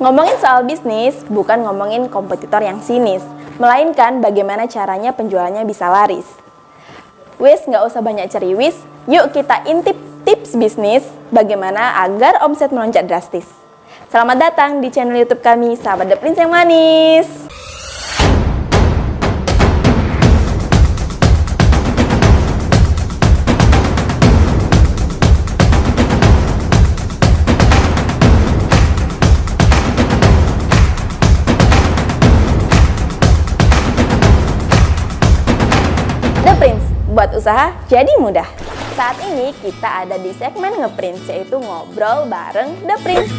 Ngomongin soal bisnis, bukan ngomongin kompetitor yang sinis, melainkan bagaimana caranya penjualannya bisa laris. Wis, nggak usah banyak ceriwis, yuk kita intip tips bisnis bagaimana agar omset melonjak drastis. Selamat datang di channel YouTube kami, Sahabat The Prince yang manis. The Prince, buat usaha jadi mudah. Saat ini kita ada di segmen Nge-Prince, yaitu ngobrol bareng The Prince.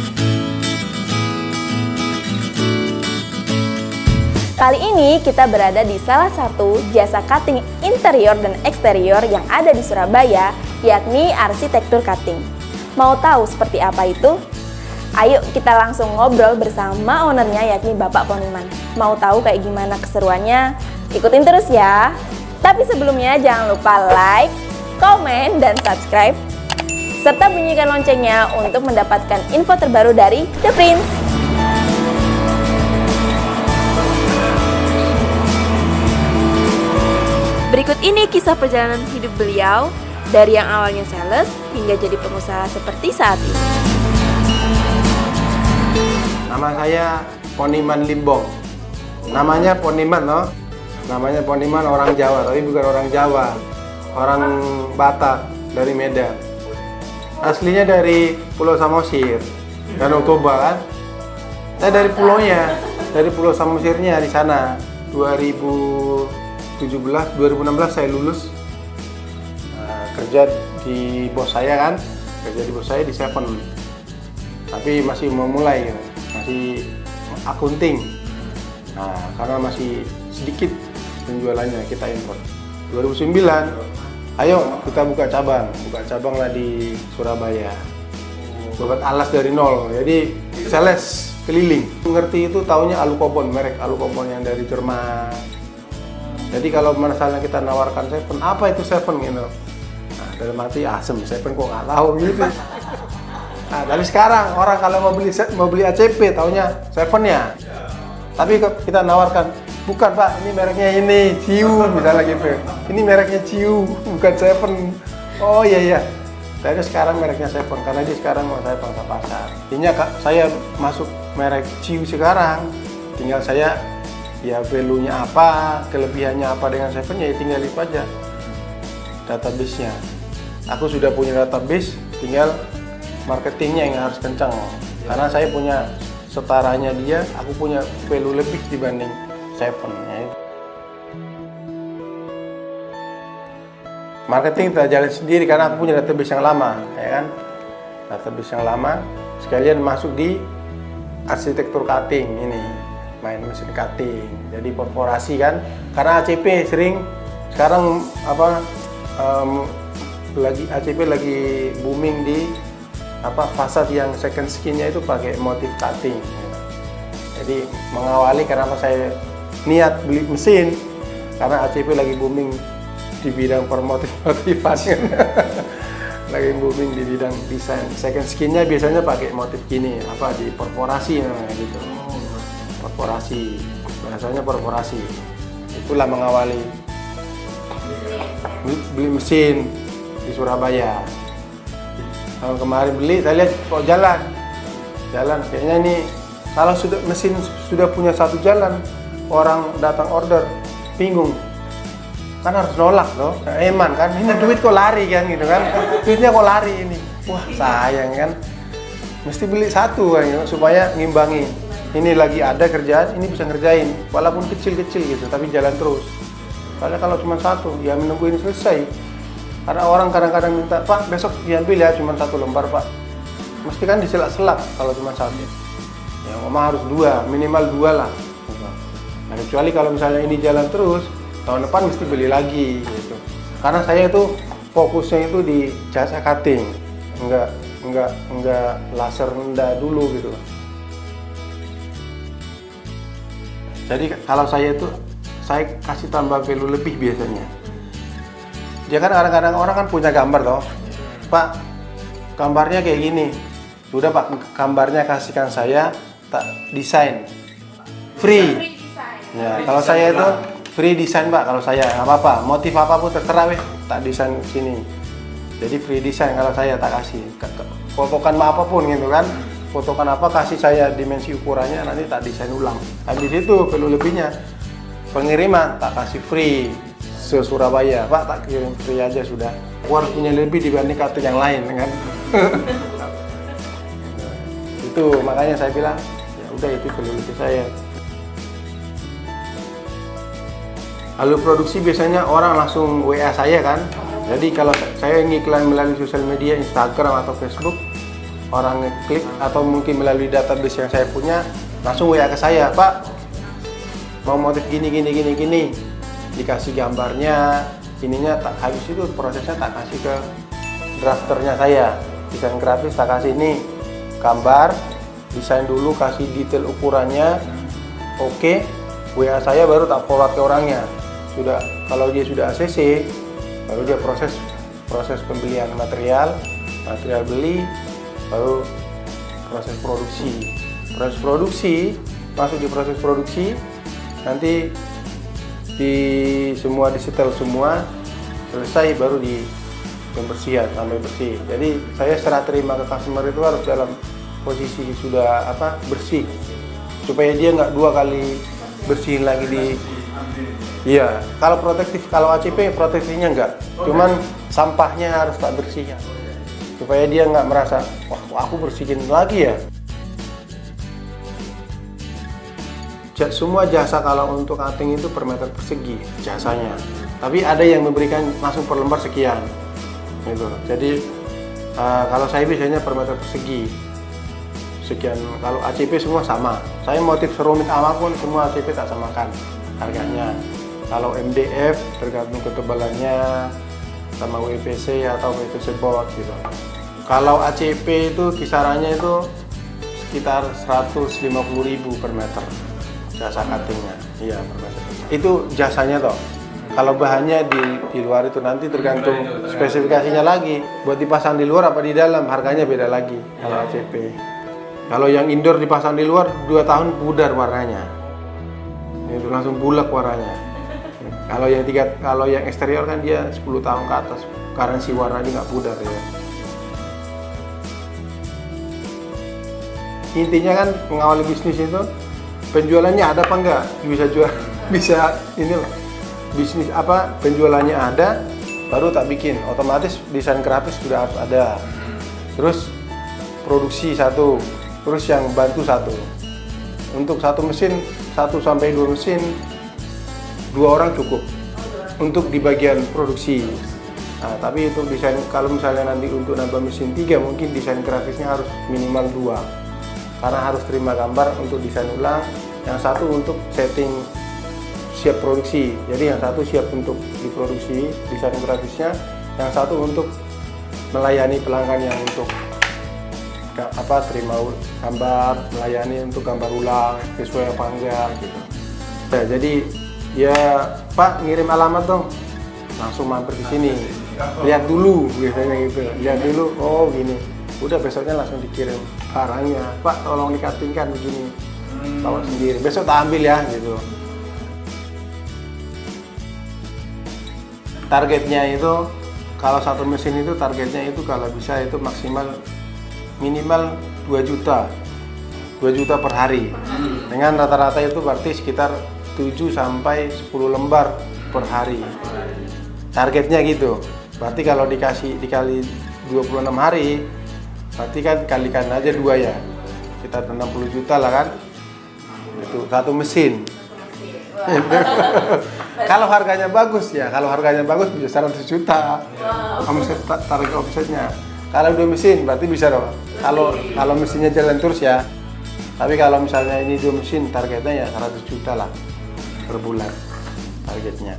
Kali ini kita berada di salah satu jasa cutting interior dan eksterior yang ada di Surabaya, yakni Arsitektur Cutting. Mau tahu seperti apa itu? Ayo kita langsung ngobrol bersama ownernya, yakni Bapak Poniman. Mau tahu kayak gimana keseruannya? Ikutin terus ya! Tapi sebelumnya jangan lupa like, komen, dan subscribe, serta bunyikan loncengnya untuk mendapatkan info terbaru dari The Prince. Berikut ini kisah perjalanan hidup beliau dari yang awalnya sales hingga jadi pengusaha seperti saat ini. Nama saya Poniman Limbong. Namanya Poniman, no? Namanya Poniman orang Jawa, tapi bukan orang Jawa. Orang Batak dari Medan. Aslinya dari Pulau Samosir, Danau Toba kan. Saya dari pulaunya, dari Pulau Samosirnya di sana. 2016 saya lulus. Kerja di bos saya kan, kerja di bos saya di Seven. Tapi masih mau mulai, masih akunting. Nah, karena masih sedikit penjualannya, kita impor. 2009, ayo kita buka cabang lah di Surabaya. Buat alas dari nol, jadi sales keliling. Ngerti itu taunya Alukobon, merek Alukobon yang dari Jerman. Jadi kalau misalnya kita nawarkan Seven, apa itu Seven gitu? Nah, dalam hati asem, Seven kok nggak tahu gitu. Nah, dari sekarang orang kalau mau beli ACP taunya Seven ya. Tapi kita nawarkan, bukan Pak, ini mereknya ini, Ciu misalnya gitu. Ini mereknya Ciu, bukan Seven. Oh iya. Tapi sekarang mereknya Seven, karena dia sekarang mau saya pangsa pasar. Intinya saya masuk merek Ciu sekarang, tinggal saya ya value-nya apa, kelebihannya apa dengan Seven, ya tinggal itu aja database-nya. Aku sudah punya database, tinggal marketingnya yang harus kencang. Karena saya punya setaranya dia, aku punya value lebih dibanding Seven ya. Marketing kita jalan sendiri karena aku punya database yang lama, ya kan? Database yang lama, sekalian masuk di arsitektur cutting ini, main mesin cutting, jadi korporasi kan? Karena ACP sering sekarang ACP lagi booming di fasad yang second skin-nya itu pakai motif cutting. Jadi mengawali kenapa saya niat beli mesin, karena ACP lagi booming di bidang motif-motifan. Lagi booming di bidang desain. Second skin-nya biasanya pakai motif gini, di korporasi namanya gitu. Korporasi, bahasanya korporasi. Itulah mengawali beli mesin di Surabaya. Tahun kemarin beli, saya lihat kok jalan kayaknya ini kalau mesin sudah punya satu jalan, orang datang order bingung kan, harus nolak loh, eman kan, ini duit kok lari kan gitu kan, duitnya kok lari ini, wah sayang kan, mesti beli satu kan, supaya ngimbangi, ini lagi ada kerjaan, ini bisa ngerjain walaupun kecil-kecil gitu, tapi jalan terus. Soalnya kalau cuma satu, ya menunggu ini selesai. Karena orang kadang-kadang minta, Pak besok diambil ya, cuma satu lembar Pak. Mesti kan diselak-selak kalau cuma satu. Ya memang harus dua, minimal dua lah. Nah, kecuali kalau misalnya ini jalan terus, tahun depan mesti beli lagi gitu. Karena saya itu fokusnya itu di jasa cutting, enggak laser rendah dulu gitu. Jadi kalau saya kasih tambah value lebih biasanya. Dia kan kadang-kadang orang kan punya gambar toh, Pak gambarnya kayak gini, sudah Pak gambarnya kasihkan saya tak desain free. Ya, kalau saya itu free desain Pak, kalau saya nggak apa-apa, motif apapun terserah weh, tak desain sini. Jadi free desain kalau saya tak kasih, fotokan apapun gitu kan, fotokan apa kasih saya dimensi ukurannya, nanti tak desain ulang. Habis itu perlu lebihnya pengiriman tak kasih free se Surabaya Pak, tak kirim free aja sudah. Aku harus punya lebih dibanding kartu yang lain kan. Itu makanya saya bilang ya udah itu perlu lebih saya. Lalu produksi biasanya orang langsung WA saya kan. Jadi kalau saya ngiklan melalui sosial media Instagram atau Facebook, orang ngeklik atau mungkin melalui database yang saya punya, langsung WA ke saya, Pak mau motif gini, dikasih gambarnya, ininya tak, habis itu prosesnya tak kasih ke drafternya saya, desain grafis tak kasih ini gambar, desain dulu, kasih detail ukurannya, oke, WA saya baru tak forward ke orangnya. Sudah, kalau dia sudah ACC, baru dia proses pembelian material beli, baru proses produksi, masuk di proses produksi, nanti disetel semua, selesai baru di pembersihan sampai bersih. Jadi saya serah terima ke customer itu harus dalam posisi sudah bersih, supaya dia nggak dua kali bersihin lagi di. Iya, kalau protektif, kalau ACP proteksinya enggak, cuman sampahnya harus tak bersihkan, supaya dia nggak merasa, wah aku bersihin lagi ya. Semua jasa kalau untuk cutting itu per meter persegi jasanya, tapi ada yang memberikan langsung per lembar sekian, gitu. Jadi kalau saya biasanya per meter persegi sekian. Kalau ACP semua sama, saya motif serumit apapun semua ACP tak samakan harganya. Kalau MDF tergantung ketebalannya sama WPC atau WPC board gitu. Kalau ACP itu kisarannya itu sekitar 150.000 per meter jasa cuttingnya. Iya, per meter. Itu jasanya toh. Kalau bahannya di luar itu nanti tergantung spesifikasinya lagi. Buat dipasang di luar apa di dalam, harganya beda lagi kalau ACP. Kalau yang indoor dipasang di luar 2 tahun pudar warnanya. Itu langsung bulak warnanya. Kalau yang eksterior kan dia 10 tahun ke atas, garansi warnanya nggak pudar ya. Intinya kan mengawali bisnis itu penjualannya ada apa enggak, bisa ini loh, bisnis penjualannya ada, baru tak bikin, otomatis desain grafis sudah harus ada, terus produksi satu, terus yang bantu satu. Untuk satu mesin 1 sampai 2 mesin 2 orang cukup untuk di bagian produksi. Nah, tapi untuk desain, kalau misalnya nanti untuk nambah mesin 3, mungkin desain grafisnya harus minimal 2, karena harus terima gambar untuk desain ulang, yang satu untuk setting siap produksi. Jadi yang satu siap untuk diproduksi desain grafisnya, yang satu untuk melayani pelanggan yang untuk terima gambar, melayani untuk gambar ulang sesuai apa enggak gitu. Nah, jadi ya Pak ngirim alamat dong, langsung mampir di sini, lihat dulu biasanya gitu, lihat dulu, oh gini, udah besoknya langsung dikirim barangnya, Pak tolong dikatingkan begini, bawa sendiri, besok tak ambil ya gitu. Targetnya itu kalau satu mesin itu targetnya itu kalau bisa itu maksimal minimal 2 juta per hari, dengan rata-rata itu berarti sekitar 7 sampai 10 lembar per hari. Targetnya gitu. Berarti kalau dikali 26 hari, berarti kan kalikan aja 2 ya. Sekitar 60 juta lah kan. Itu satu mesin. Kalau harganya bagus ya, bisa 100 juta. Omset, target omsetnya. Kalau 2 mesin berarti bisa dong. Kalau mesinnya jalan terus ya. Tapi kalau misalnya ini 2 mesin, targetnya ya 100 juta lah per bulan targetnya.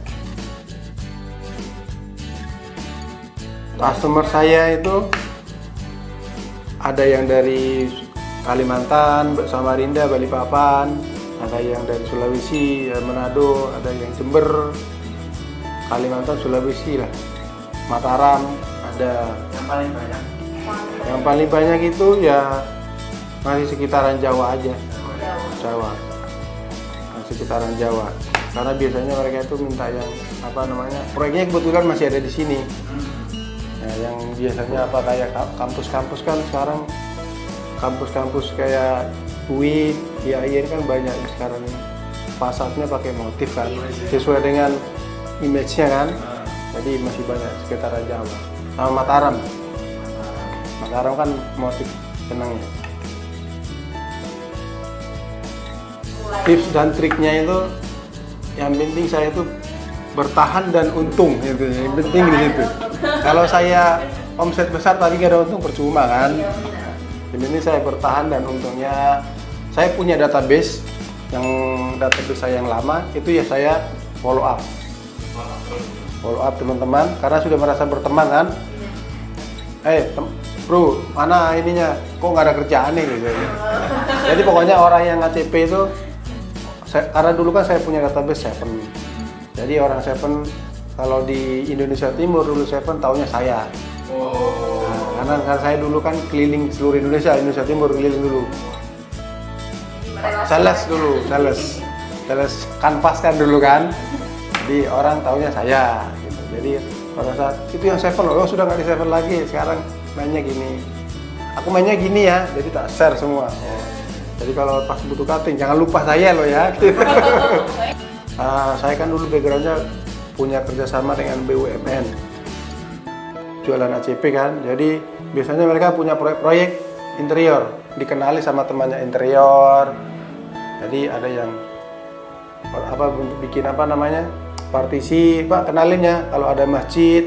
Customer saya itu ada yang dari Kalimantan, Samarinda, Balikpapan, ada yang dari Sulawesi, Manado, ada yang Jember, Kalimantan, Sulawesi lah, Mataram ada. Yang paling banyak itu ya masih sekitaran Jawa aja. Jawa, sekitaran Jawa. Karena biasanya mereka itu minta yang apa namanya, proyeknya kebetulan masih ada di sini. Nah, yang biasanya apa kayak kampus-kampus kan sekarang, kampus-kampus kayak UIN, IAIN kan banyak sekarang ini. Fasadnya pakai motif kan, sesuai dengan image-nya kan. Jadi masih banyak sekitaran Jawa. Sama Mataram. Mataram kan motif benangnya. Tips dan triknya itu, yang penting saya tuh bertahan dan untung gitu. Yang penting di situ. Kalau saya omset besar tapi nggak ada untung percuma kan. Yang penting saya bertahan dan untungnya. Saya punya database saya yang lama itu ya saya follow up teman-teman karena sudah merasa berteman kan. Bro, mana ininya? Kok nggak ada kerjaan nih gitu. Jadi pokoknya orang yang ACP itu karena dulu kan saya punya database Seven. Jadi orang Seven kalau di Indonesia Timur dulu Seven taunya saya. Nah, karena saya dulu kan keliling seluruh Indonesia Timur keliling dulu. Sales kanvas kan dulu kan. Jadi orang taunya saya gitu. Jadi pada saat itu yang Seven loh, sudah nggak di Seven lagi. Sekarang mainnya gini. Aku mainnya gini ya, jadi tak share semua. Jadi kalau pas butuh cutting, jangan lupa saya loh ya. Saya kan dulu backgroundnya punya kerjasama dengan BUMN, jualan ACP kan. Jadi biasanya mereka punya proyek-proyek interior, dikenali sama temannya interior. Jadi ada yang bikin partisi, Pak kenalin ya. Kalau ada masjid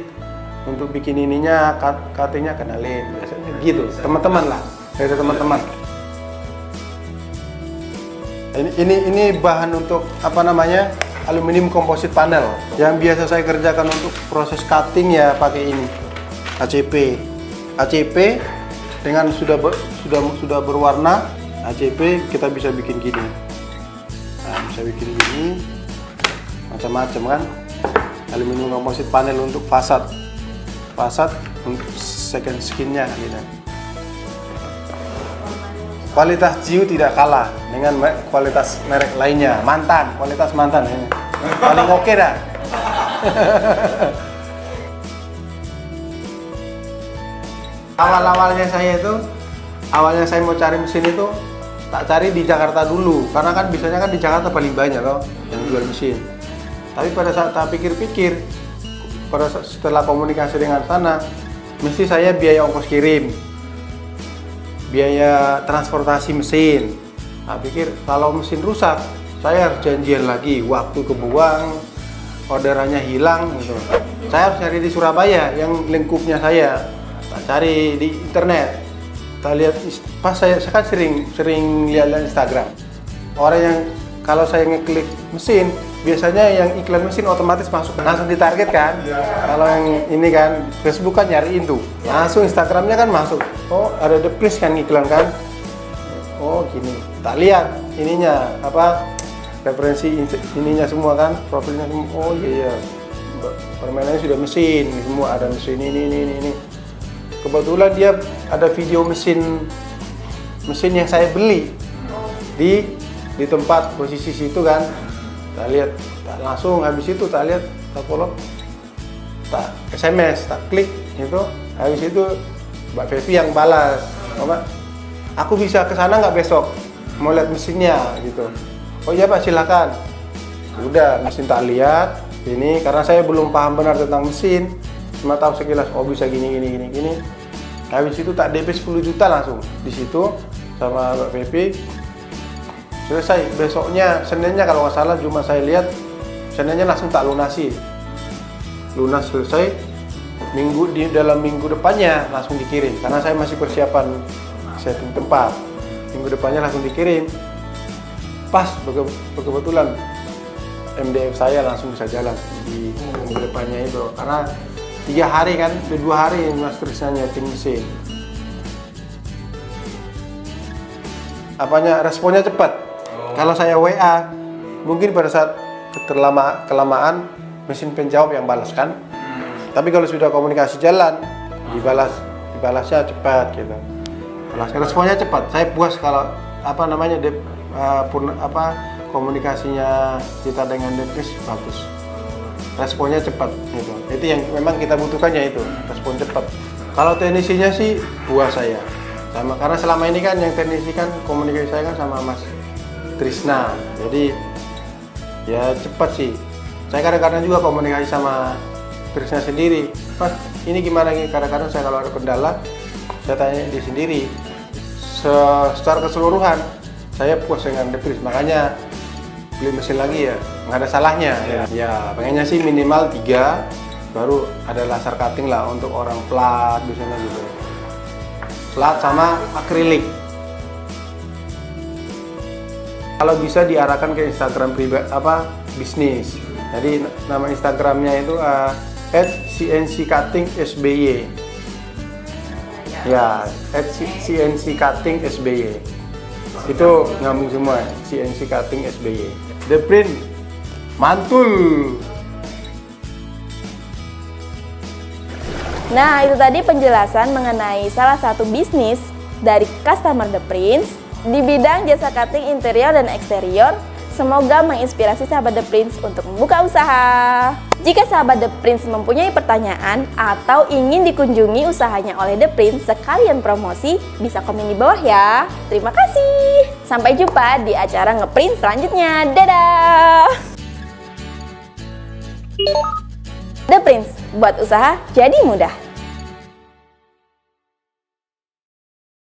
untuk bikin ininya, cuttingnya kenalin. Biasanya gitu, teman-teman lah, dari teman-teman. Ini bahan untuk aluminium composite panel yang biasa saya kerjakan untuk proses cutting ya pakai ini ACP dengan sudah berwarna ACP kita bisa bikin gini. Nah, bisa bikin gini macam-macam kan. Aluminium composite panel untuk fasad untuk second skinnya gitu. Kualitas Jiu tidak kalah dengan kualitas merek lainnya. Kualitas mantan ini. Paling oke dah. Awalnya saya mau cari mesin itu tak cari di Jakarta dulu, karena kan biasanya kan di Jakarta paling banyak loh yang jual mesin. Tapi pada saat tak pikir-pikir, setelah komunikasi dengan sana, mesti saya biaya ongkos kirim, biaya transportasi mesin. Nah, pikir kalau mesin rusak, saya harus janjian lagi, waktu kebuang, orderannya hilang gitu. Saya harus cari di Surabaya yang lingkupnya saya. Tak cari di internet. Kita lihat pas saya kan sering lihat Instagram. Orang yang kalau saya ngeklik mesin, biasanya yang iklan mesin otomatis masuk langsung ditarget kan. Kalau yang ini kan Facebook kan nyariin tuh, langsung Instagramnya kan masuk. Oh ada the place kan iklan kan. Oh gini, tak lihat ininya referensi ininya semua kan, profilnya semua. Oh iya, permainannya sudah mesin semua, ada mesin ini. Kebetulan dia ada video mesin yang saya beli di tempat posisi situ kan. Tak lihat, tak langsung habis itu tak lihat, tak follow, tak SMS, tak klik itu. Habis itu Mbak Fevi yang balas, Mbak, aku bisa ke sana nggak besok? Mau lihat mesinnya gitu. Oh iya Pak silakan. Udah mesin tak lihat ini karena saya belum paham benar tentang mesin. Cuma tahu sekilas, oh bisa gini. Habis itu tak DP 10 juta langsung di situ sama Mbak Pepe. Selesai. Besoknya Seninnya kalau nggak salah, cuma saya lihat Seninnya langsung tak lunasi. Lunas selesai. Dalam minggu depannya langsung dikirim karena saya masih persiapan setting tempat. Minggu depannya langsung dikirim. Pas kebetulan MDF saya langsung bisa jalan di minggu depannya itu karena 3 hari kan, 2 hari mas terusnya nyeting mesin. Responnya cepat. Kalau saya WA, mungkin pada saat kelamaan mesin penjawab yang balas kan. Tapi kalau sudah komunikasi jalan, dibalasnya cepat gitu. Responnya cepat. Saya puas kalau komunikasinya kita dengan The Prince bagus, responnya cepat gitu. Itu yang memang kita butuhkannya, itu respon cepat. Kalau teknisinya sih buah saya sama, karena selama ini kan yang teknisi kan komunikasi saya kan sama Mas Trisna, jadi ya cepat sih. Saya kadang-kadang juga komunikasi sama Trisna sendiri, Mas ini gimana nih, kadang-kadang saya kalau ada kendala saya tanya dia sendiri. Secara keseluruhan saya puas dengan The Prince, makanya beli mesin lagi ya nggak ada salahnya ya. Pengennya sih minimal 3, baru ada laser cutting lah untuk orang plat biasanya gitu, plat sama akrilik. Kalau bisa diarahkan ke Instagram pribadi bisnis. Jadi nama Instagramnya itu @cnccuttingsby. Ya, @cnccuttingsby. Itu nyambung semua, CNC Cutting SBY. The Prince mantul. Nah, itu tadi penjelasan mengenai salah satu bisnis dari customer The Prince di bidang jasa cutting interior dan eksterior. Semoga menginspirasi sahabat The Prince untuk membuka usaha. Jika sahabat The Prince mempunyai pertanyaan atau ingin dikunjungi usahanya oleh The Prince sekalian promosi, bisa komen di bawah ya. Terima kasih. Sampai jumpa di acara ngeprint selanjutnya. Dadah! The Prince, buat usaha jadi mudah.